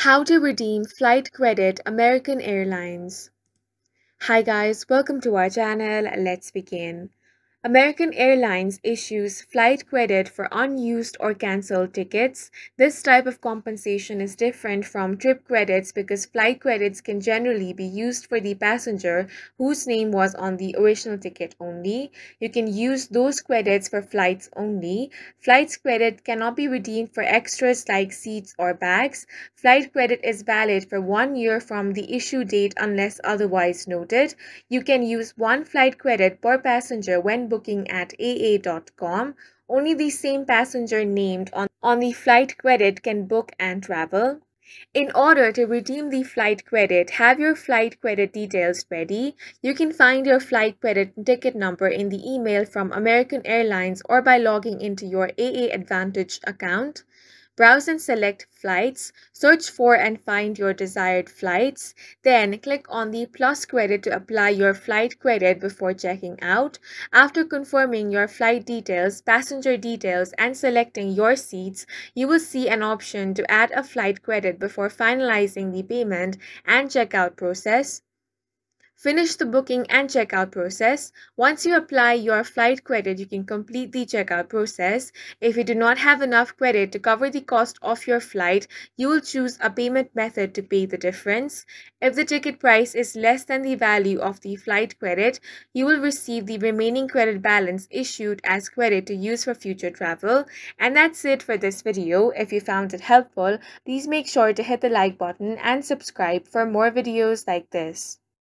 How to redeem flight credit American Airlines. Hi guys, welcome to our channel. Let's begin. American Airlines issues flight credit for unused or cancelled tickets. This type of compensation is different from trip credits because flight credits can generally be used for the passenger whose name was on the original ticket only. You can use those credits for flights only. Flights credit cannot be redeemed for extras like seats or bags. Flight credit is valid for 1 year from the issue date unless otherwise noted. You can use one flight credit per passenger when booking at aa.com. Only the same passenger named on the flight credit can book and travel. In order to redeem the flight credit, have your flight credit details ready. You can find your flight credit ticket number in the email from American Airlines or by logging into your AA Advantage account. Browse and select Flights, search for and find your desired flights, then click on the plus credit to apply your flight credit before checking out. After confirming your flight details, passenger details, and selecting your seats, you will see an option to add a flight credit before finalizing the payment and checkout process. Finish the booking and checkout process. Once you apply your flight credit, you can complete the checkout process. If you do not have enough credit to cover the cost of your flight, you will choose a payment method to pay the difference. If the ticket price is less than the value of the flight credit, you will receive the remaining credit balance issued as credit to use for future travel. And that's it for this video. If you found it helpful, please make sure to hit the like button and subscribe for more videos like this.